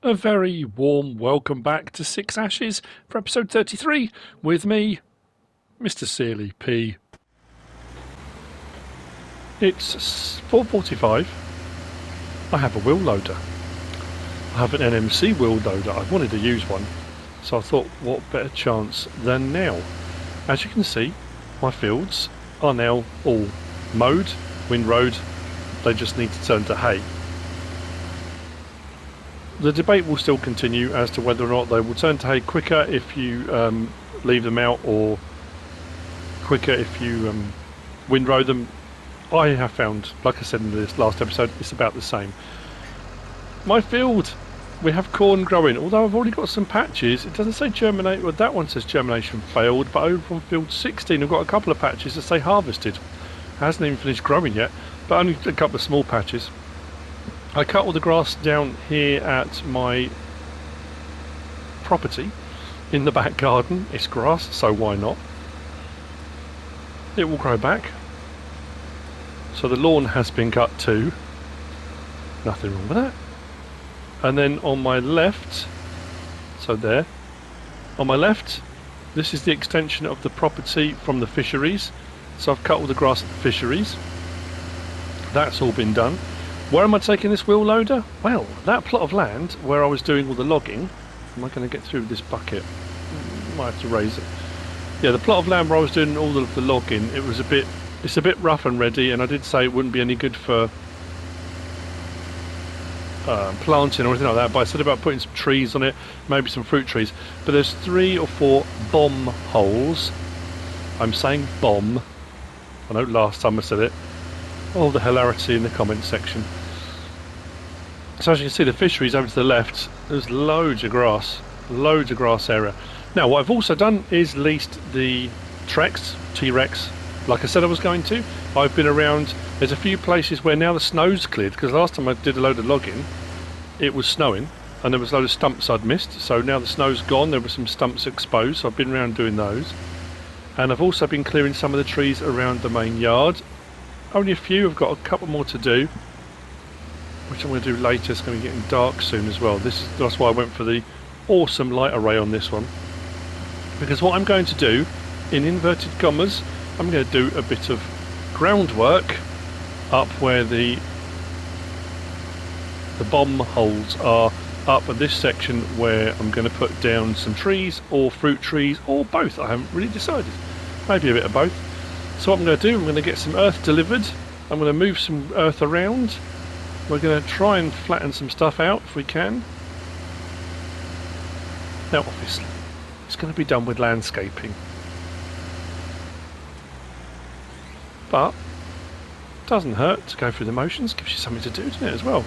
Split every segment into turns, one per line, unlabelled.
A very warm welcome back to Six Ashes for episode 33 with me, MrSealyp. It's 4:45. I have a wheel loader. I have an NMC wheel loader. I wanted to use one, so I thought what better chance than now. As you can see, my fields are now all mowed, windrowed. They just need to turn to hay. The debate will still continue as to whether or not they will turn to hay quicker if you leave them out, or quicker if you windrow them. I have found, like I said in this last episode, it's about the same. My field, we have corn growing, although I've already got some patches. It doesn't say germinate, well, that one says germination failed, but over on field 16 I've got a couple of patches that say harvested. It hasn't even finished growing yet, but only a couple of small patches. I cut all the grass down here at my property in the back garden. It's grass, so why not? It will grow back. So the lawn has been cut too. Nothing wrong with that. And then on my left, so there, on my left, this is the extension of the property from the fisheries. So I've cut all the grass at the fisheries. That's all been done. Where am I taking this wheel loader? Well, that plot of land where I was doing all the logging. Am I going to get through this bucket? Might have to raise it. Yeah, the plot of land where I was doing all of the logging, it's a bit rough and ready, and I did say it wouldn't be any good for planting or anything like that, but I said about putting some trees on it, maybe some fruit trees. But there's 3 or 4 bomb holes. I'm saying bomb. I know last time I said it. All the hilarity in the comments section. So as you can see, the fisheries over to the left, there's loads of grass area. Now what I've also done is leased the TREX, like I said I was going to. I've been around, there's a few places where now the snow's cleared, because last time I did a load of logging, it was snowing, and there was a load of stumps I'd missed, so now the snow's gone, there were some stumps exposed, so I've been around doing those. And I've also been clearing some of the trees around the main yard. Only a few, I've got a couple more to do, which I'm going to do later. It's going to be getting dark soon as well. That's why I went for the awesome light array on this one. Because what I'm going to do, in inverted commas, I'm going to do a bit of groundwork up where the bomb holes are, up at this section where I'm going to put down some trees, or fruit trees, or both. I haven't really decided. Maybe a bit of both. So what I'm going to do, I'm going to get some earth delivered. I'm going to move some earth around. We're going to try and flatten some stuff out if we can. Now obviously, it's going to be done with landscaping. But it doesn't hurt to go through the motions, gives you something to do, doesn't it, as well?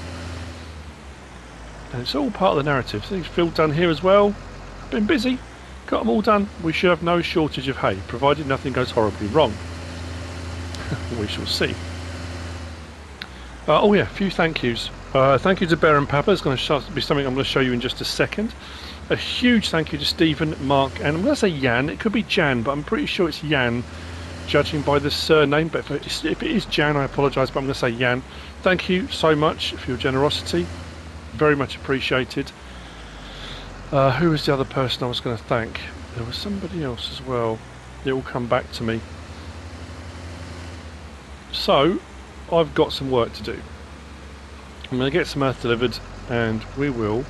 And it's all part of the narrative. Things feel done here as well. I've been busy, got them all done. We should have no shortage of hay, provided nothing goes horribly wrong. We shall see. Oh yeah, a few thank yous. Thank you to Bear and Papa. It's going to be something I'm going to show you in just a second. A huge thank you to Stephen, Mark, and I'm going to say Jan. It could be Jan, but I'm pretty sure it's Jan, judging by the surname. But if it is Jan, I apologise, but I'm going to say Jan. Thank you so much for your generosity. Very much appreciated. Who was the other person I was going to thank? There was somebody else as well. It will come back to me. So, I've got some work to do. I'm going to get some earth delivered, and we will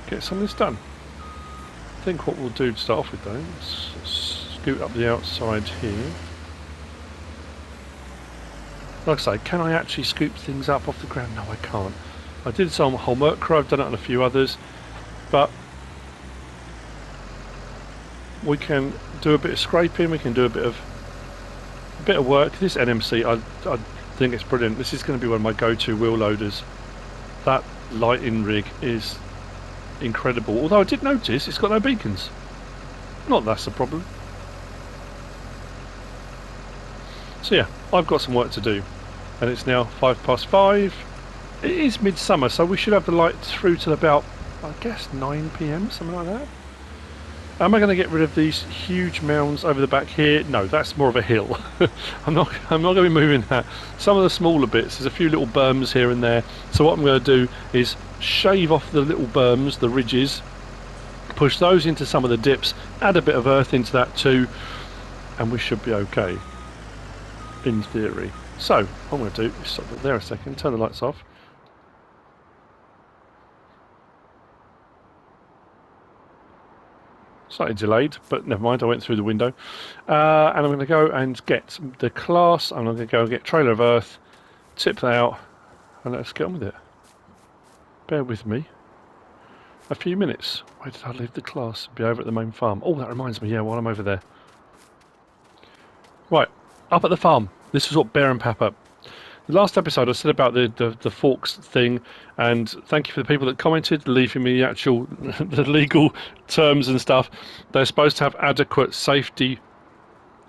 get some of this done. I think what we'll do to start off with though, is scoot up the outside here. Like I say, can I actually scoop things up off the ground? No, I can't. I did some homework, I've done it on a few others, but we can do a bit of scraping, we can do a bit of work. This NMC, I think it's brilliant. This is going to be one of my go-to wheel loaders. That lighting rig is incredible. Although I did notice it's got no beacons. Not that's a problem. So yeah, I've got some work to do, and it's now 5:05. It is midsummer, so we should have the light through till about, I guess, 9 PM, something like that. Am I going to get rid of these huge mounds over the back here? No, that's more of a hill. I'm not going to be moving that. Some of the smaller bits, there's a few little berms here and there. So what I'm going to do is shave off the little berms, the ridges, push those into some of the dips, add a bit of earth into that too, and we should be okay, in theory. So what I'm going to do is stop it there a second, turn the lights off. Slightly delayed, but never mind, I went through the window. And I'm going to go and get the class, and I'm going to go and get trailer of earth, tip that out, and let's get on with it. Bear with me. A few minutes. Where did I leave the class? Be over at the main farm. Oh, that reminds me, yeah, while I'm over there. Right, up at the farm. This is what Bear and Papa. The last episode I said about the forks thing, and thank you for the people that commented, leaving me the actual the legal terms and stuff. They're supposed to have adequate safety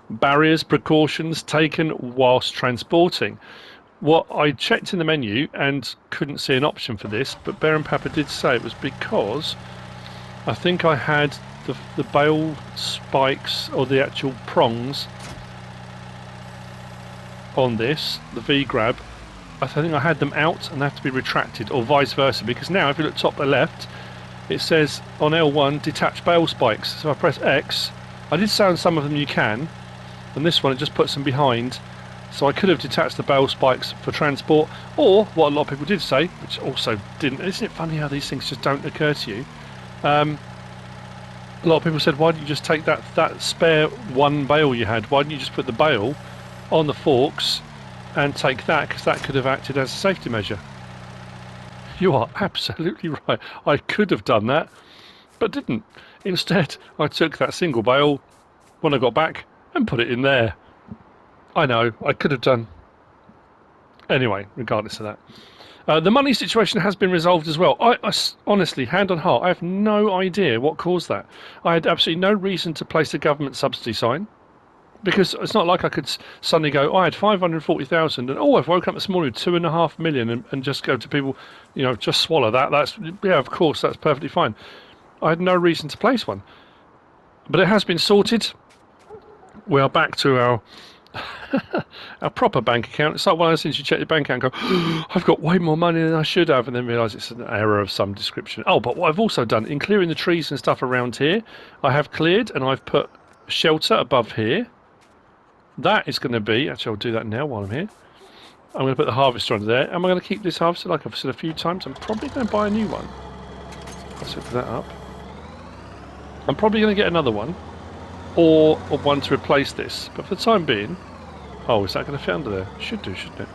barriers, precautions taken whilst transporting. What I checked in the menu and couldn't see an option for this, but Bear and Papa did say it was because I think I had the bale spikes or the actual prongs on this, the V-grab. I think I had them out and they have to be retracted, or vice versa, because now if you look top left it says on L1 detach bale spikes. So if I press X, I did say on some of them you can, and this one it just puts them behind, so I could have detached the bale spikes for transport, or what a lot of people did say, which also didn't. Isn't it funny how these things just don't occur to you? A lot of people said, why didn't you just take that spare one bale you had, why didn't you just put the bale on the forks and take that, because that could have acted as a safety measure. You are absolutely right. I could have done that, but didn't. Instead, I took that single bale when I got back and put it in there. I know, I could have done. Anyway, regardless of that. The money situation has been resolved as well. I honestly, hand on heart, I have no idea what caused that. I had absolutely no reason to place a government subsidy sign, because it's not like I could suddenly go, I had 540,000 and I've woken up this morning with 2.5 million and just go to people, you know, just swallow that. That's, yeah, of course, that's perfectly fine. I had no reason to place one. But it has been sorted. We are back to our our proper bank account. It's like one of those things you check your bank account and go, I've got way more money than I should have, and then realise it's an error of some description. Oh, but what I've also done, in clearing the trees and stuff around here, I have cleared and I've put shelter above here. That is going to be, actually I'll do that now while I'm here. I'm going to put the harvester under there. Am I going to keep this harvester like I've said a few times? I'm probably going to buy a new one. I'll set that up. I'm probably going to get another one, or one to replace this. But for the time being, oh, is that going to fit under there? Should do, shouldn't it?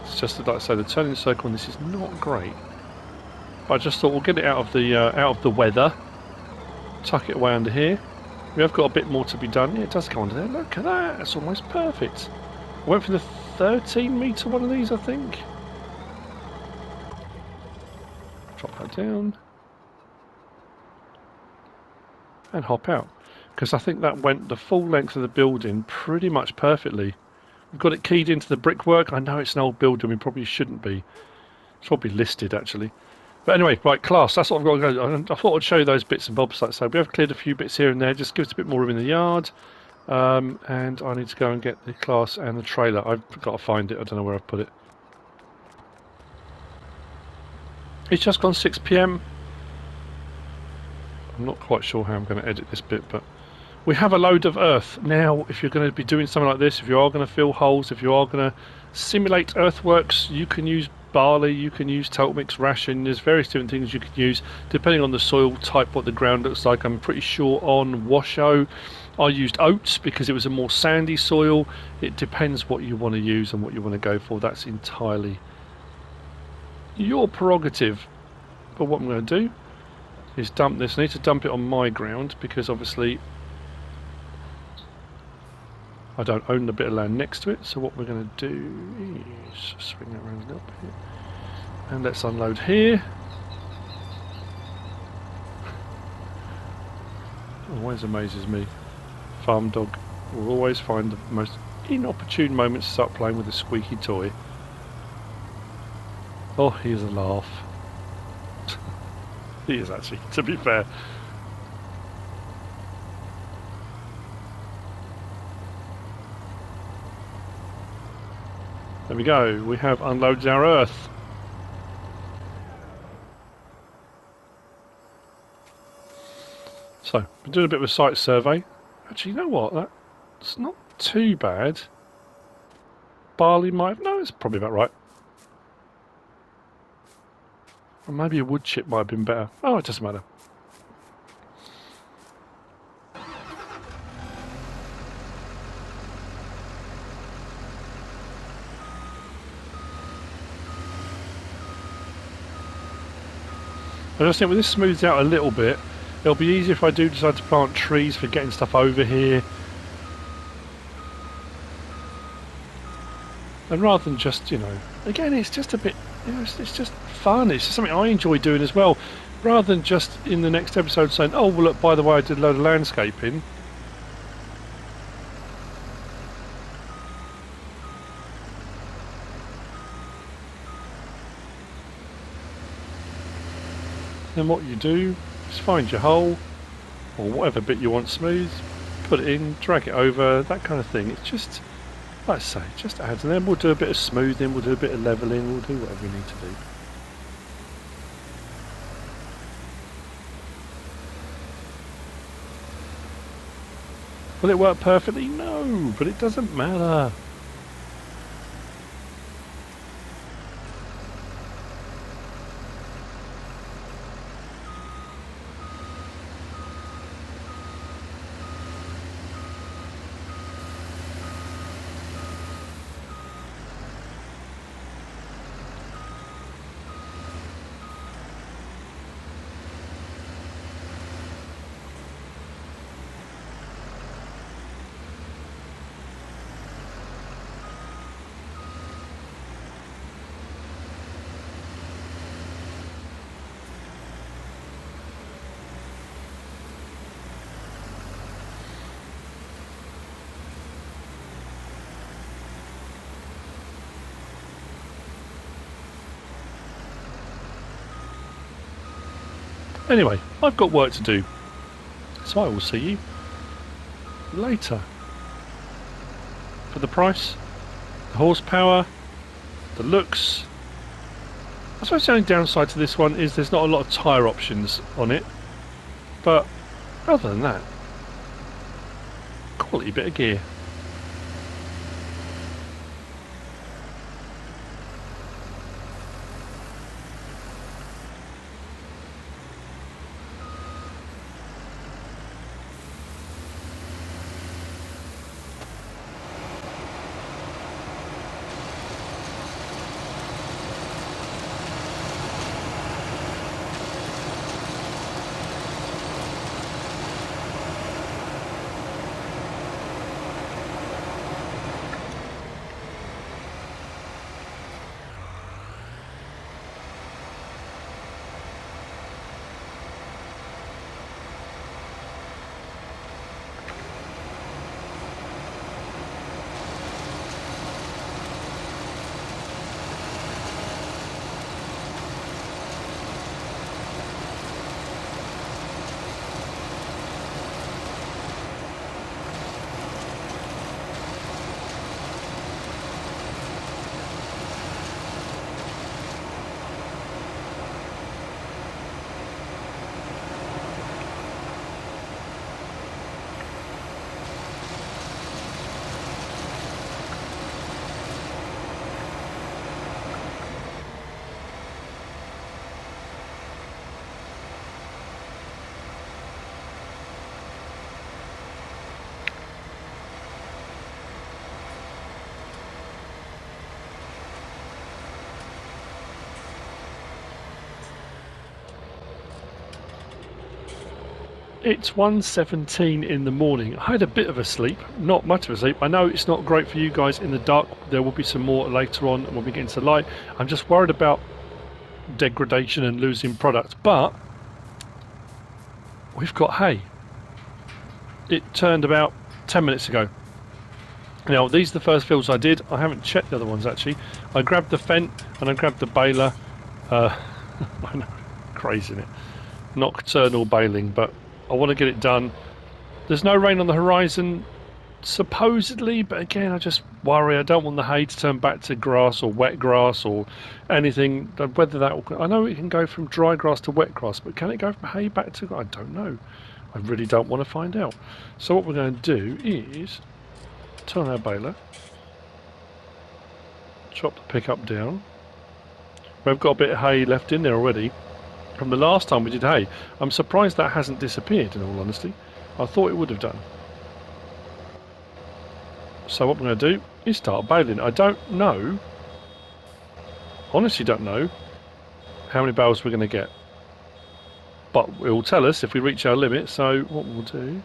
It's just like I say, the turning circle on this is not great. But I just thought we'll get it out of the weather. Tuck it away under here. We have got a bit more to be done. Yeah, it does go under there. Look at that. That's almost perfect. I went for the 13-metre one of these, I think. Drop that down. And hop out. Because I think that went the full length of the building pretty much perfectly. We've got it keyed into the brickwork. I know it's an old building. We probably shouldn't be. It's probably listed, actually. But anyway, right, class, that's what I've got to go. I thought I'd show you those bits and bobs. Like I say, we have cleared a few bits here and there, just gives us a bit more room in the yard. And I need to go and get the class and the trailer. I've got to find it, I don't know where I've put it. It's just gone 6 PM. I'm not quite sure how I'm going to edit this bit, but we have a load of earth. Now, if you're going to be doing something like this, if you are going to fill holes, if you are going to simulate earthworks, you can use barley, you can use total mix ration. There's various different things you can use depending on the soil type, what the ground looks like. I'm pretty sure on Washoe I used oats because it was a more sandy soil. It depends what you want to use and what you want to go for. That's entirely your prerogative. But what I'm going to do is dump this. I need to dump it on my ground because obviously I don't own the bit of land next to it. So what we're going to do is swing that around a little bit. And let's unload here. Always amazes me. Farm dog will always find the most inopportune moments to start playing with a squeaky toy. Oh, here's a laugh. He is actually, to be fair. There we go, we have unloaded our earth. So, we're doing a bit of a site survey. Actually, you know what? That's not too bad. Barley might have... No, it's probably about right. Or maybe a wood chip might have been better. Oh, it doesn't matter. I just think when this smooths out a little bit, it'll be easier if I do decide to plant trees for getting stuff over here. And rather than just, you know, again, it's just a bit, you know, it's just fun. It's just something I enjoy doing as well. Rather than just in the next episode saying, oh, well, look, by the way, I did a load of landscaping. Then what you do is find your hole, or whatever bit you want smooth, put it in, drag it over, that kind of thing. It's just, like I say, just adds, and then we'll do a bit of smoothing, we'll do a bit of levelling, we'll do whatever we need to do. Will it work perfectly? No, but it doesn't matter. Anyway, I've got work to do, so I will see you later. For the price, the horsepower, the looks. I suppose the only downside to this one is there's not a lot of tyre options on it, but other than that, quality bit of gear. It's 1:17 in the morning. I had a bit of a sleep, not much of a sleep. I know it's not great for you guys in the dark. There will be some more later on when we get into light. I'm just worried about degradation and losing product, but we've got hay. It turned about 10 minutes ago. Now, these are the first fields I did. I haven't checked the other ones actually. I grabbed the fent and I grabbed the baler. I know, crazy, isn't it? nocturnal baling, but I want to get it done. There's no rain on the horizon, supposedly, but again, I just worry. I don't want the hay to turn back to grass or wet grass or anything. Whether that will, I know it can go from dry grass to wet grass, but can it go from hay back to? I don't know. I really don't want to find out. So what we're going to do is turn our baler, chop the pickup down. We've got a bit of hay left in there already from the last time we did hay. I'm surprised that hasn't disappeared, in all honesty. I thought it would have done. So what we're going to do is start baling. I don't know, honestly don't know, how many bales we're going to get. But it will tell us if we reach our limit, so what we'll do...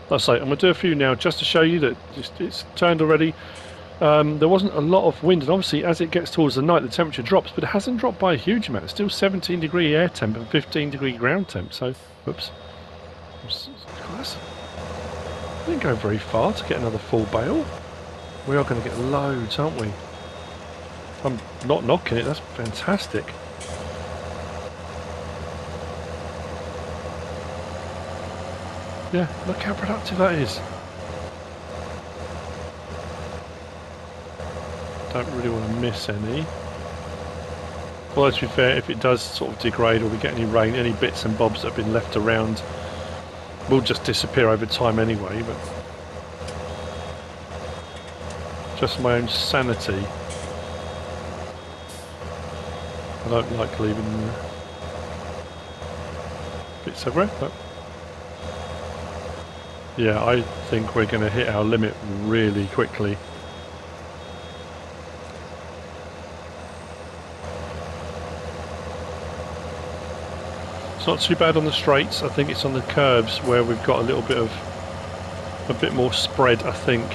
Like I say, I'm going to do a few now just to show you that it's turned already. There wasn't a lot of wind, and obviously as it gets towards the night the temperature drops, but it hasn't dropped by a huge amount. It's still 17 degree air temp and 15 degree ground temp, so whoops. Class. I didn't go very far to get another full bale. We are going to get loads, aren't we? I'm not knocking it, that's fantastic. Yeah, look how productive that is. Don't really want to miss any. Although to be fair, if it does sort of degrade or we get any rain, any bits and bobs that have been left around will just disappear over time anyway, but just my own sanity. I don't like leaving bits everywhere, but yeah, I think we're going to hit our limit really quickly. It's not too bad on the straights. I think it's on the curves where we've got a bit more spread, I think.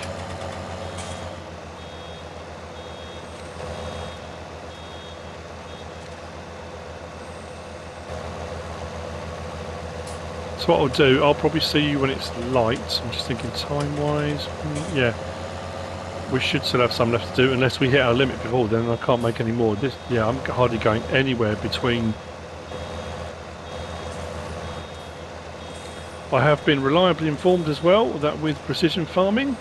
So what I'll do, I'll probably see you when it's light. I'm just thinking time-wise. Yeah, we should still have some left to do, unless we hit our limit before then. I can't make any more. Yeah, I'm hardly going anywhere between. I have been reliably informed as well that with precision farming,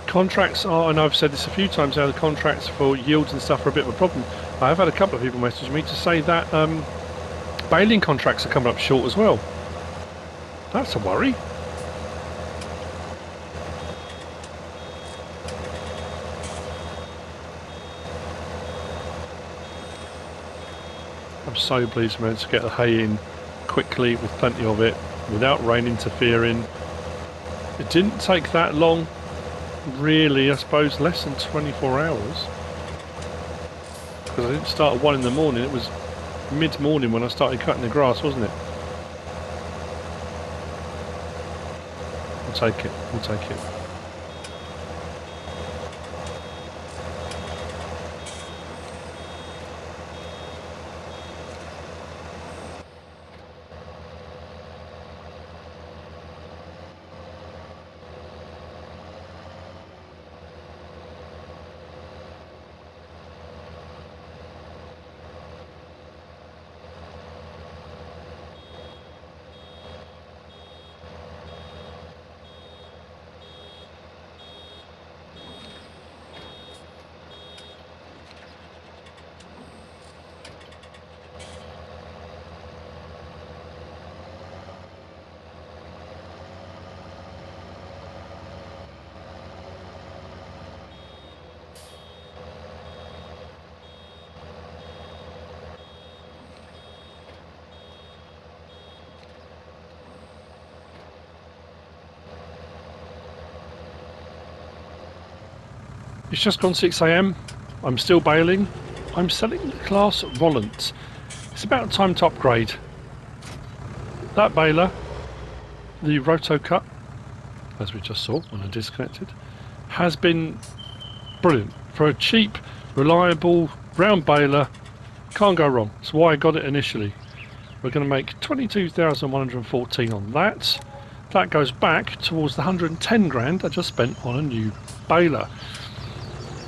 contracts are, and I've said this a few times now, the contracts for yields and stuff are a bit of a problem. I have had a couple of people message me to say that baling contracts are coming up short as well. That's a worry. I'm so pleased we managed to get the hay in quickly with plenty of it, without rain interfering. It didn't take that long, really, I suppose, less than 24 hours. Because I didn't start at 1 in the morning, it was mid-morning when I started cutting the grass, wasn't it? We'll take it, we'll take it. It's just gone 6 AM. I'm still baling. I'm selling the class Rollant. It's about time to upgrade. That baler, the roto cut, as we just saw when I disconnected, has been brilliant. For a cheap, reliable, round baler, can't go wrong. That's why I got it initially. We're going to make 22,114 on that. that goes back towards the 110 grand I just spent on a new baler.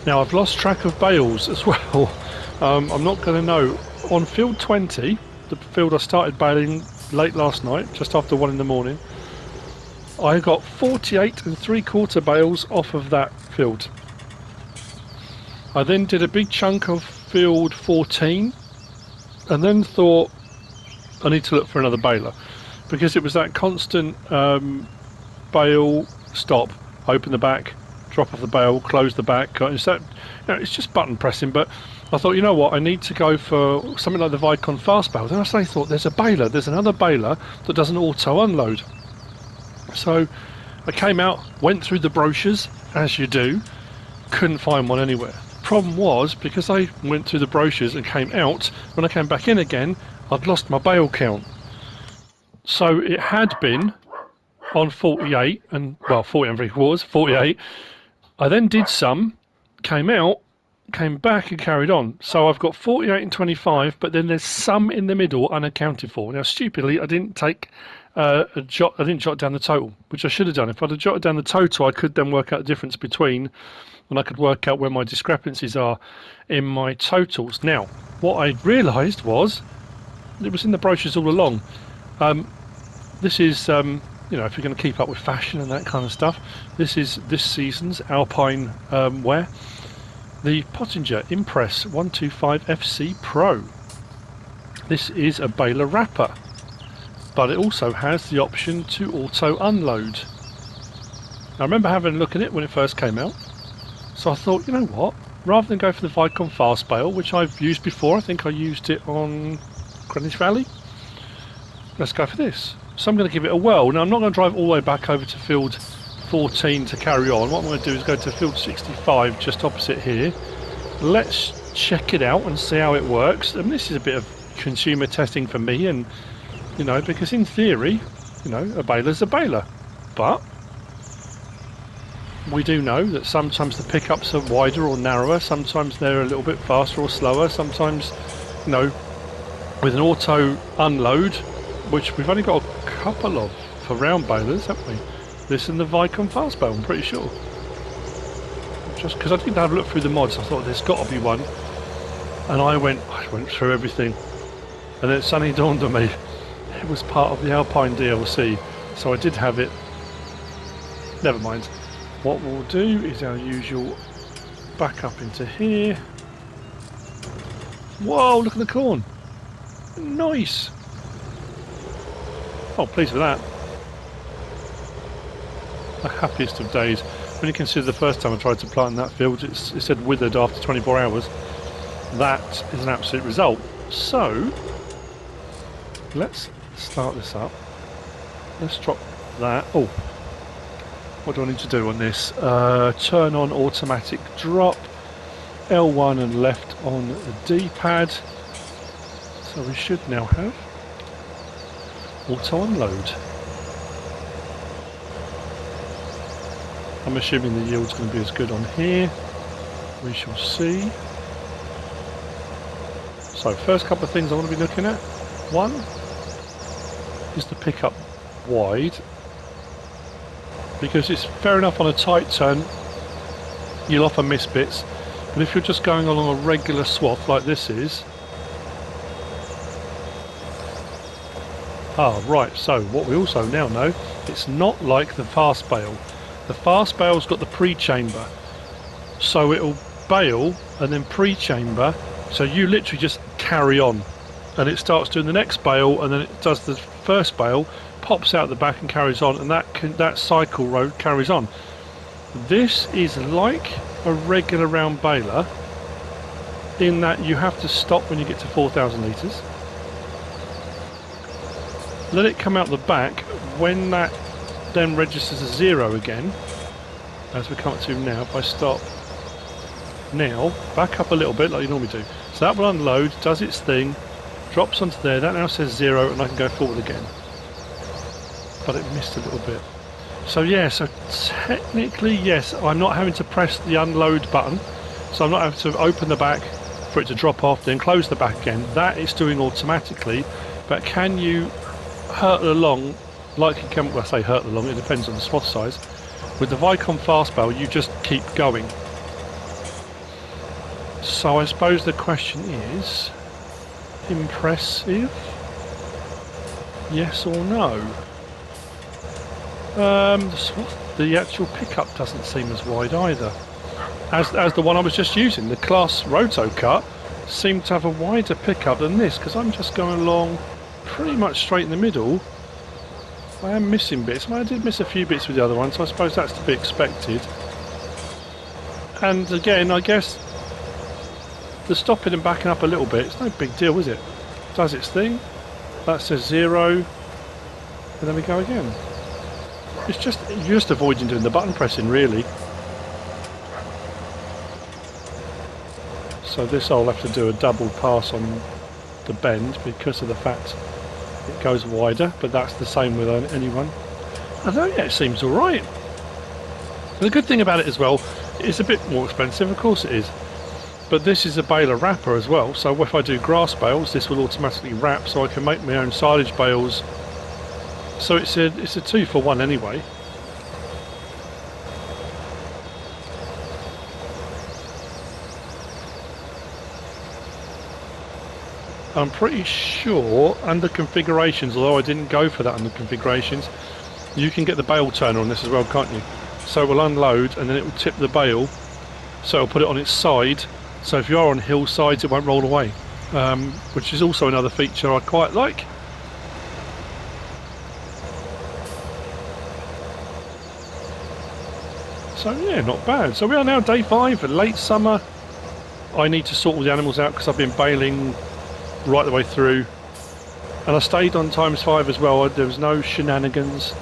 Now I've lost track of bales as well. I'm not going to know. On field 20, the field I started baling late last night, just after 1 in the morning, I got 48 3/4 bales off of that field. I then did a big chunk of field 14 and then thought I need to look for another baler, because it was that constant bale, stop, open the back, drop off the bale, close the back. It's it's just button pressing. But I thought, you know what, I need to go for something like the Vicon fast bales. And I suddenly thought, there's a baler, there's another baler that does an auto unload. So I came out, went through the brochures, as you do, couldn't find one anywhere. Problem was, because I went through the brochures and came out, when I came back in again, I'd lost my bale count. So it had been on 48, and well, 40 and 3/4, 48. I then did some, came out, came back and carried on. So I've got 48 and 25, but then there's some in the middle unaccounted for. Now, stupidly, I didn't take I didn't jot down the total, which I should have done. If I'd have jotted down the total, I could then work out the difference between, and I could work out where my discrepancies are in my totals. Now, what I realised was, it was in the brochures all along. This is, you know, if you're going to keep up with fashion and that kind of stuff, this is this season's Alpine wear. The Pottinger Impress 125 FC Pro. This is a baler wrapper, but it also has the option to auto unload. I remember having a look at it when it first came out, so I thought, you know what, rather than go for the Vicon fast bale, which I've used before, I think I used it on Greenwich Valley, let's go for this. So I'm going to give it a whirl. Now I'm not going to drive all the way back over to field 14 to carry on. What I'm going to do is go to field 65 just opposite here. Let's check it out and see how it works. And this is a bit of consumer testing for me, and you know, because in theory, you know, a baler's a baler, but we do know that sometimes the pickups are wider or narrower, sometimes they're a little bit faster or slower, sometimes, you know, with an auto unload, which we've only got a couple of for round balers, haven't we? This and the Vicon fast bale, I'm pretty sure. Just because I didn't have a look through the mods, I thought there's got to be one, and I went through everything, and then it suddenly dawned on me it was part of the Alpine DLC, so I did have it. Never mind. What we'll do is our usual back up into here. Whoa, look at the corn. Nice. Oh, pleased with that. The happiest of days. When you consider the first time I tried to plant in that field, it said withered after 24 hours. That is an absolute result. So, let's start this up. Let's drop that. Oh, what do I need to do on this? Turn on automatic drop. L1 and left on the D-pad. So we should now have auto unload. I'm assuming the yield's going to be as good on here. We shall see. So first couple of things I want to be looking at. One is the pickup wide, because it's fair enough on a tight turn you'll often miss bits, but if you're just going along a regular swath like this is. Right, so what we also now know, it's not like the fast bale. The fast bale's got the pre-chamber, so it'll bale and then pre-chamber, so you literally just carry on, and it starts doing the next bale, and then it does the first bale, pops out the back and carries on, and that cycle road carries on. This is like a regular round baler in that you have to stop when you get to 4,000 litres, let it come out the back. When that then registers as 0 again, as we come up to now, if I stop now, back up a little bit like you normally do, so that will unload, does its thing, drops onto there, that now says 0, and I can go forward again, but it missed a little bit. So yeah, so technically yes, I'm not having to press the unload button, so I'm not having to open the back for it to drop off, then close the back again. That it's doing automatically, but can you hurtle along Likely can, well, I say hurt the long, it depends on the swath size. With the Vicon fast bale, you just keep going. So I suppose the question is, impressive? Yes or no? The actual pickup doesn't seem as wide either. As the one I was just using, the Class Roto Cut, seemed to have a wider pickup than this, because I'm just going along pretty much straight in the middle. I am missing bits. I did miss a few bits with the other one, so I suppose that's to be expected. And again, I guess the stopping and backing up a little bit, it's no big deal, is it? Does its thing. That says 0, and then we go again. It's just, you're just avoiding doing the button pressing, really. So this I'll have to do a double pass on the bend because of the fact it goes wider, but that's the same with anyone. Although, yeah, it seems alright. The good thing about it as well, it's a bit more expensive, of course it is. But this is a baler wrapper as well, so if I do grass bales, this will automatically wrap, so I can make my own silage bales. So it's a 2-for-1 anyway. I'm pretty sure under configurations, although I didn't go for that under configurations, you can get the bale turner on this as well, can't you? So it will unload and then it will tip the bale, so it'll put it on its side, so if you are on hillsides it won't roll away, which is also another feature I quite like. So yeah, not bad. So we are now day 5, late summer. I need to sort all the animals out because I've been baling right the way through, and I stayed on ×5 as well. There was no shenanigans.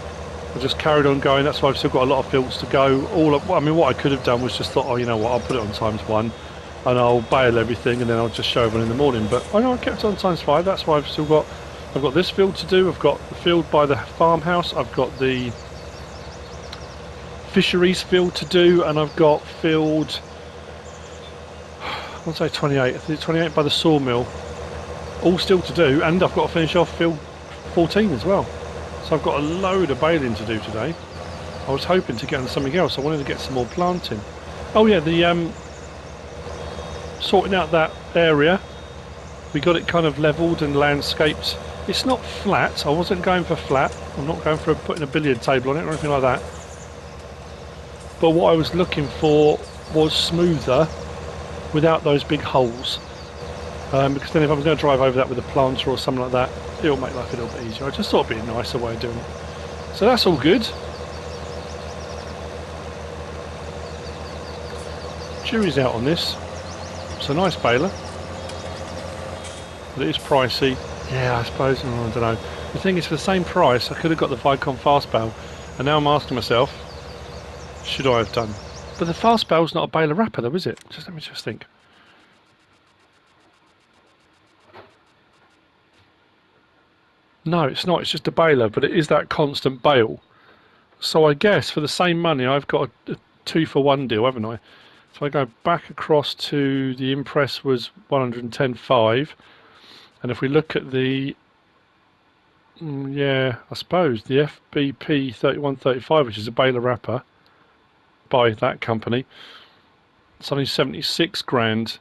I just carried on going. That's why I've still got a lot of fields to go. I mean, what I could have done was just thought, oh, you know what, I'll put it on ×1 and I'll bale everything and then I'll just show everyone in the morning. But I know I kept it on ×5. That's why I've got this field to do. I've got the field by the farmhouse. I've got the fisheries field to do, and I've got field, I'll say 28. I think 28 by the sawmill. All still to do, and I've got to finish off field 14 as well. So I've got a load of baling to do today. I was hoping to get on something else. I wanted to get some more planting. Oh yeah, the sorting out that area. We got it kind of levelled and landscaped. It's not flat. I wasn't going for flat. I'm not going for putting a billiard table on it or anything like that. But what I was looking for was smoother without those big holes. Because then if I was going to drive over that with a planter or something like that, it'll make life a little bit easier. I just thought it'd be a nicer way of doing it. So that's all good. Jury's out on this. It's a nice baler, but it is pricey. Yeah, I suppose, I don't know. The thing is, for the same price, I could have got the Vicon fast bale, and now I'm asking myself, should I have done? But the fast bale's not a baler wrapper though, is it? Let me just think. No, it's not. It's just a baler, but it is that constant bale. So I guess for the same money, I've got a 2-for-1 deal, haven't I? So I go back across to the Impress was 110.5, and if we look at the, yeah, I suppose the FBP 3135, which is a baler wrapper by that company, it's only 76 grand.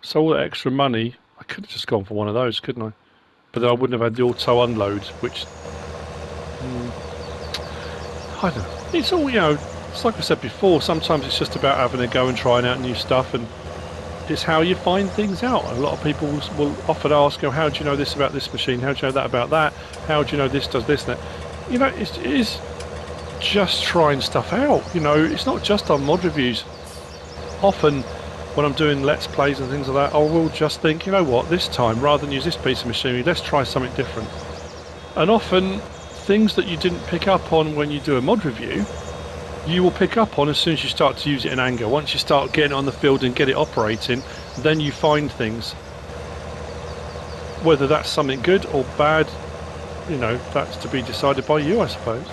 So all that extra money, I could have just gone for one of those, couldn't I? But then I wouldn't have had the auto unload, which I don't know. It's all, you know, it's like I said before, sometimes it's just about having a go and trying out new stuff, and it's how you find things out. A lot of people will often ask, how do you know this about this machine? How do you know that about that? How do you know this does this and that? You know, it is just trying stuff out. You know, it's not just on mod reviews. Often when I'm doing let's plays and things like that, I will just think, you know what, this time, rather than use this piece of machinery, let's try something different. And often things that you didn't pick up on when you do a mod review, you will pick up on as soon as you start to use it in anger. Once you start getting on the field and get it operating, then you find things. Whether that's something good or bad, you know, that's to be decided by you, I suppose.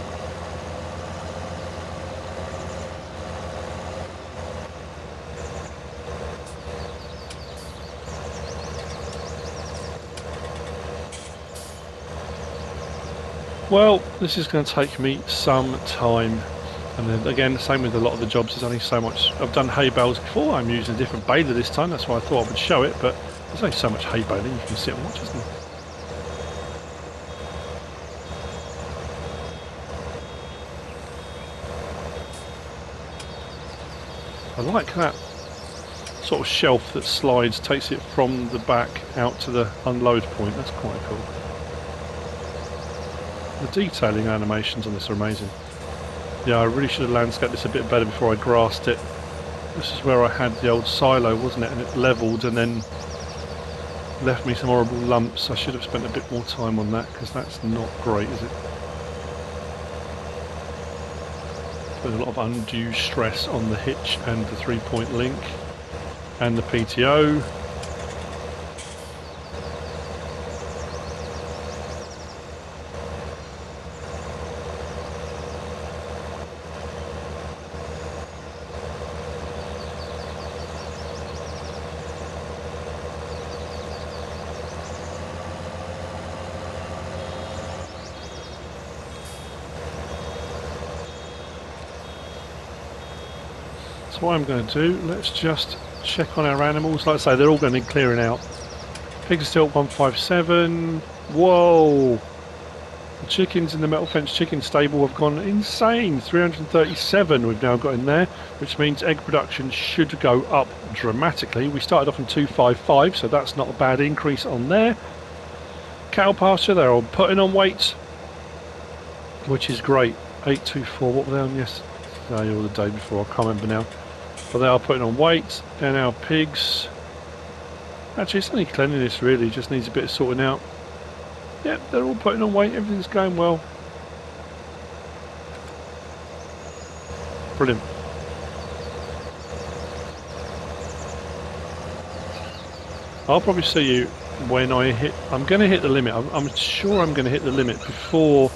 Well, this is going to take me some time. And then again, the same with a lot of the jobs, there's only so much. I've done hay bales before, I'm using a different baler this time, that's why I thought I would show it, but there's only so much hay baling you can sit and watch, isn't there? I like that sort of shelf that slides, takes it from the back out to the unload point, that's quite cool. The detailing animations on this are amazing. Yeah, I really should have landscaped this a bit better before I grassed it. This is where I had the old silo, wasn't it? And it levelled and then left me some horrible lumps. I should have spent a bit more time on that because that's not great, is it? There's a lot of undue stress on the hitch and the 3-point link and the PTO. So what I'm going to do, let's just check on our animals. Like I say, they're all going to need clearing out. Pigs are still at 157. Whoa! The chickens in the metal fence chicken stable have gone insane. 337 we've now got in there, which means egg production should go up dramatically. We started off in 255, so that's not a bad increase on there. Cattle pasture, they're all putting on weight, which is great. 824, what were they on yesterday or the day before? I can't remember now. But they are putting on weight. And our pigs, actually it's only cleanliness really, just needs a bit of sorting out. Yep, they're all putting on weight, everything's going well. Brilliant. I'll probably see you when I hit, I'm going to hit the limit. I'm sure I'm going to hit the limit before.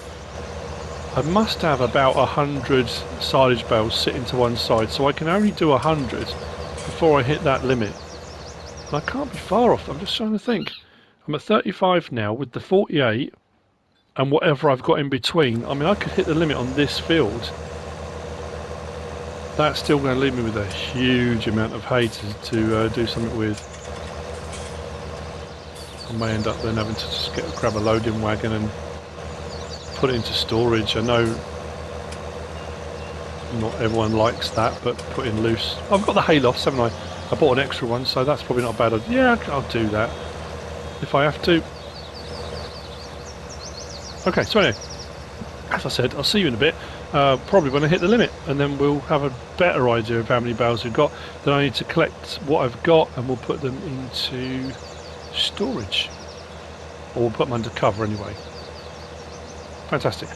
I must have about 100 silage bales sitting to one side, so I can only do 100 before I hit that limit. And I can't be far off, I'm just trying to think. I'm at 35 now with the 48 and whatever I've got in between. I mean, I could hit the limit on this field. That's still going to leave me with a huge amount of hay to do something with. I may end up then having to just grab a loading wagon and put it into storage. I know not everyone likes that, but put in loose. I've got the hay lofts, haven't I? I bought an extra one, so that's probably not a bad idea. Yeah, I'll do that if I have to. Okay, so anyway, as I said, I'll see you in a bit, probably when I hit the limit, and then we'll have a better idea of how many bales we've got. Then I need to collect what I've got and we'll put them into storage, or we'll put them under cover anyway. Fantastic.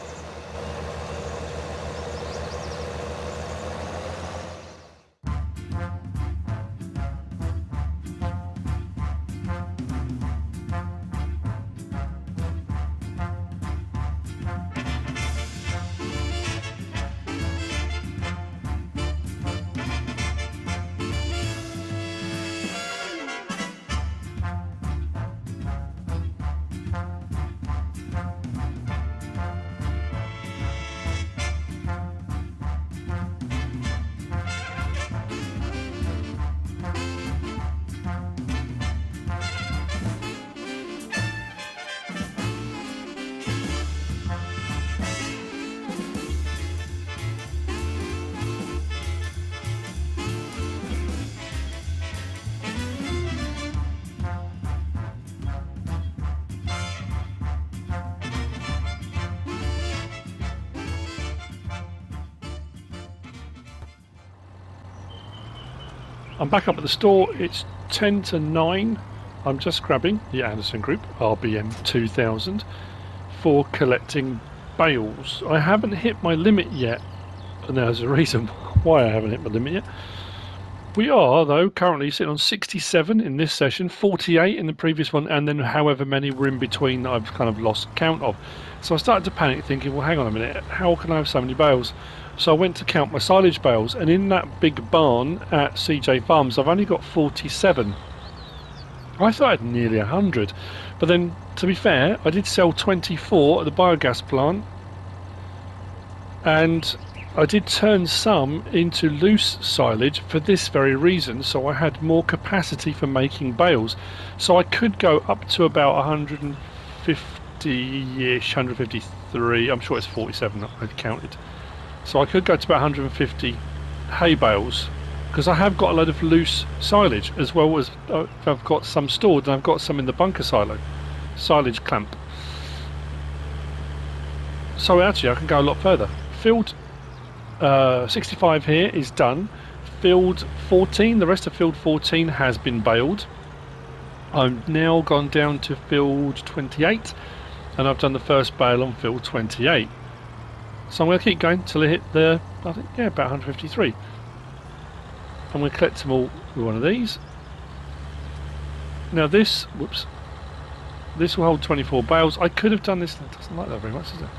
I'm back up at the store. It's 10 to 9. I'm just grabbing the Anderson Group RBM 2000 for collecting bales. I haven't hit my limit yet, and there's a reason why I haven't hit my limit yet. We are, though, currently sitting on 67 in this session, 48 in the previous one, and then however many were in between that I've kind of lost count of. So I started to panic, thinking, well, hang on a minute, how can I have so many bales? So I went to count my silage bales, and in that big barn at CJ Farms, I've only got 47. I thought I had nearly 100, but then, to be fair, I did sell 24 at the biogas plant, and I did turn some into loose silage for this very reason, so I had more capacity for making bales. So I could go up to about 150-ish, 153, I'm sure it's 47 I counted. So I could go to about 150 hay bales, because I have got a load of loose silage, as well as I've got some stored, and I've got some in the bunker silo, silage clamp. So actually I can go a lot further. Field 65 here is done. Field 14, the rest of field 14 has been baled. I've now gone down to field 28, and I've done the first bale on field 28. So I'm going to keep going till I hit the, I think, yeah, about 153. I'm going to collect them all with one of these. Now this, whoops, this will hold 24 bales. I could have done this, it doesn't like that very much, does it?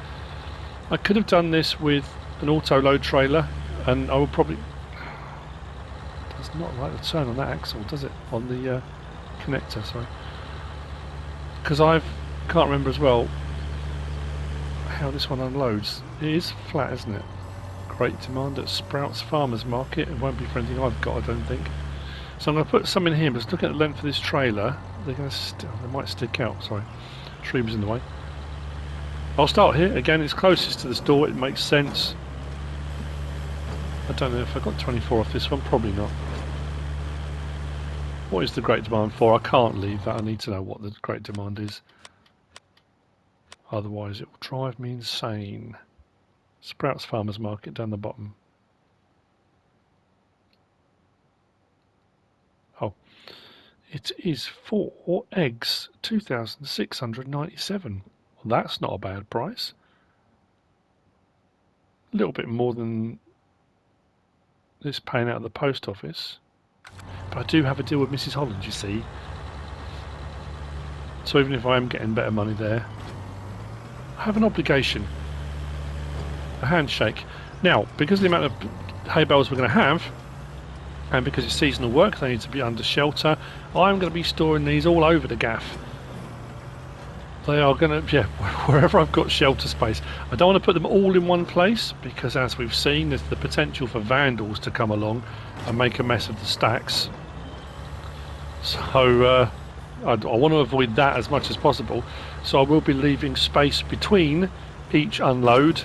I could have done this with an auto load trailer, and I will probably, does not like the turn on that axle, does it? On the connector, sorry. Because I can't remember as well how this one unloads. It is flat, isn't it? Great demand at Sprouts Farmers Market. It won't be for anything I've got, I don't think. So I'm going to put some in here, but looking at the length of this trailer, they're going to they might stick out. Sorry, tree was in the way. I'll start here. Again, it's closest to the store. It makes sense. I don't know if I got 24 off this one. Probably not. What is the great demand for? I can't leave that. I need to know what the great demand is. Otherwise, it will drive me insane. Sprouts Farmers Market down the bottom. Oh, it is 4 eggs, 2,697. Well, that's not a bad price. A little bit more than this paying out of the post office. But I do have a deal with Mrs. Holland, you see. So even if I am getting better money there, I have an obligation. A handshake. Now, because of the amount of hay bales we're going to have, and because it's seasonal work, they need to be under shelter, I'm going to be storing these all over the gaff. They are going to, yeah, wherever I've got shelter space. I don't want to put them all in one place, because as we've seen, there's the potential for vandals to come along and make a mess of the stacks. So I want to avoid that as much as possible. So I will be leaving space between each unload.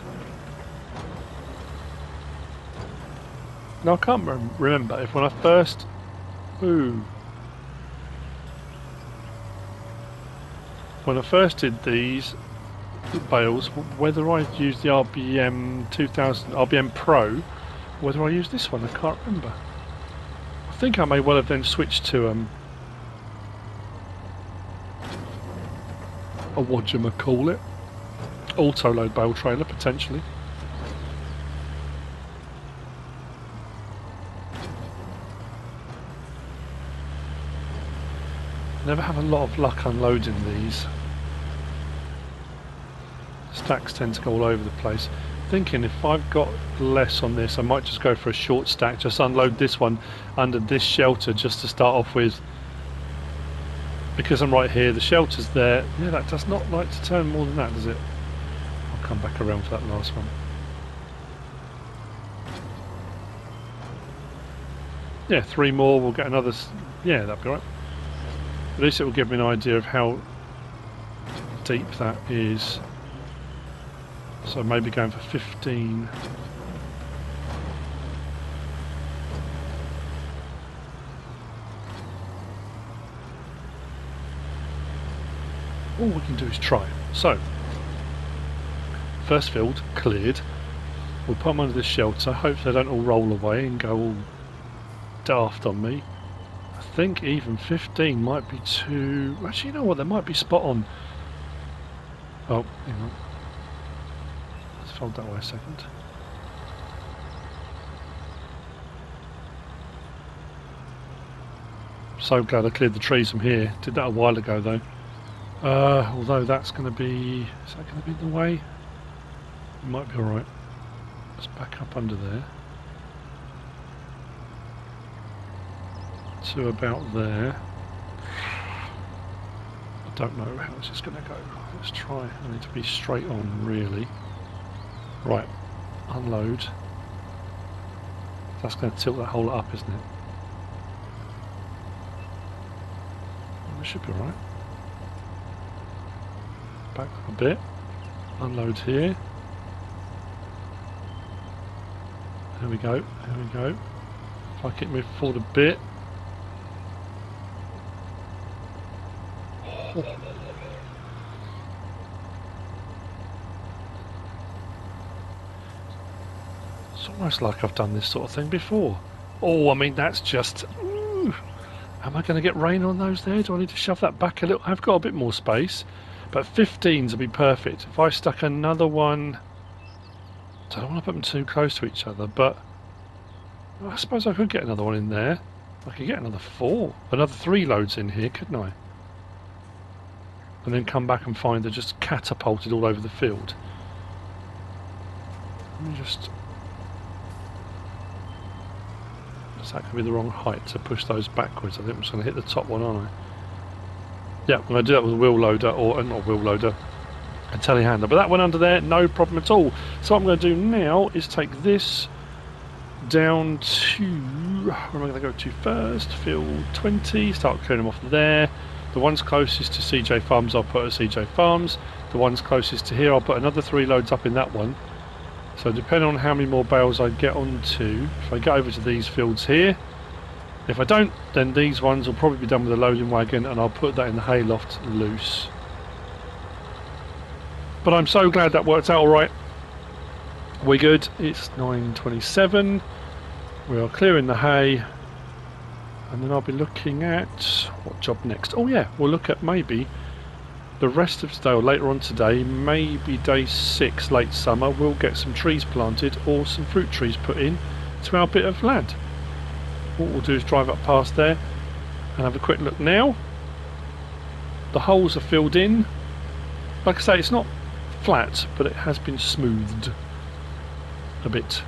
Now I can't remember if when I first... Ooh. When I first did these bales, whether I used the RBM 2000, RBM Pro, whether I used this one, I can't remember. I think I may well have then switched to a whatchamacallit, auto load bale trailer potentially. Never have a lot of luck unloading these. Stacks tend to go all over the place. Thinking if I've got less on this, I might just go for a short stack, just unload this one under this shelter just to start off with. Because I'm right here, the shelter's there. Yeah, that does not like to turn more than that, does it? I'll come back around for that last one. Yeah, 3 more, we'll get another. Yeah, that'll be right. At least it will give me an idea of how deep that is. So maybe going for 15. All we can do is try. So, first field cleared. We'll put them under this shelter. Hope they don't all roll away and go all daft on me. I think even 15 might be too... Actually, you know what? They might be spot on. Oh, hang on. Let's fold that way a second. So glad I cleared the trees from here. Did that a while ago, though. Although that's going to be... Is that going to be in the way? It might be alright. Let's back up under there. To about there. I don't know how this is going to go. Let's try. I need to be straight on, really. Right, unload. That's going to tilt that whole lot up, isn't it? Well, it should be alright. Back a bit. Unload here. There we go. There we go. If I keep moving forward a bit. It's almost like I've done this sort of thing before. Oh, I mean, that's just... Ooh. Am I going to get rain on those there? Do I need to shove that back a little? I've got a bit more space, but 15s would be perfect. If I stuck another one... I don't want to put them too close to each other, but I suppose I could get another one in there. I could get another 3 loads in here, couldn't I? And then come back and find they're just catapulted all over the field. Let me just... Is that going to be the wrong height to push those backwards? I think I'm just going to hit the top one, aren't I? Yeah, I'm going to do that with a wheel loader, or not a wheel loader, a telehandler. But that one under there, no problem at all. So what I'm going to do now is take this down to... Where am I going to go to first? Field 20, start clearing them off there. The ones closest to CJ Farms I'll put at CJ Farms. The ones closest to here I'll put another 3 loads up in that one. So depending on how many more bales I get onto, if I get over to these fields here, if I don't, then these ones will probably be done with a loading wagon and I'll put that in the hayloft loose. But I'm so glad that worked out alright. We're good. It's 9:27. We are clearing the hay. And then I'll be looking at what job next. Oh yeah, we'll look at maybe the rest of today or later on today, maybe day 6 late summer, we'll get some trees planted or some fruit trees put in to our bit of land. What we'll do is drive up past there and have a quick look now. The holes are filled in. Like I say, it's not flat, but it has been smoothed a bit.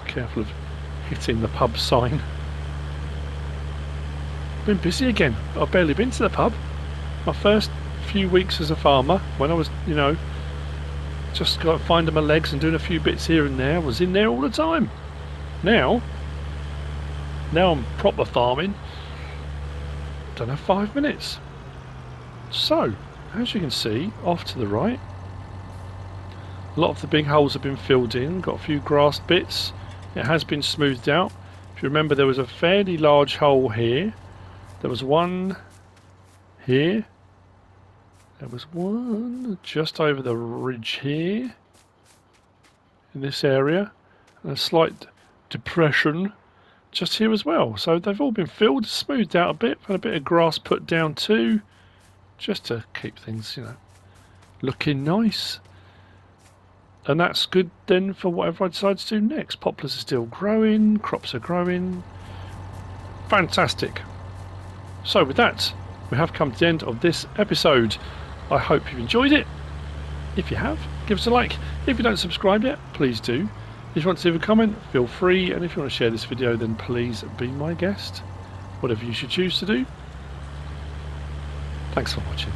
Careful of hitting the pub sign. Been busy again. I've barely been to the pub. My first few weeks as a farmer, when I was, you know, just got finding my legs and doing a few bits here and there, I was in there all the time. Now I'm proper farming. Don't have 5 minutes. So, as you can see, off to the right, a lot of the big holes have been filled in. Got a few grass bits. It has been smoothed out. If you remember, there was a fairly large hole here. There was one here. There was one just over the ridge here in this area. And a slight depression just here as well. So they've all been filled, smoothed out a bit, had a bit of grass put down too, just to keep things, you know, looking nice. And that's good then for whatever I decide to do next. Poplars are still growing, crops are growing. Fantastic. So with that, we have come to the end of this episode. I hope you've enjoyed it. If you have, give us a like. If you don't subscribe yet, please do. If you want to leave a comment, feel free. And if you want to share this video, then please be my guest. Whatever you should choose to do. Thanks for watching.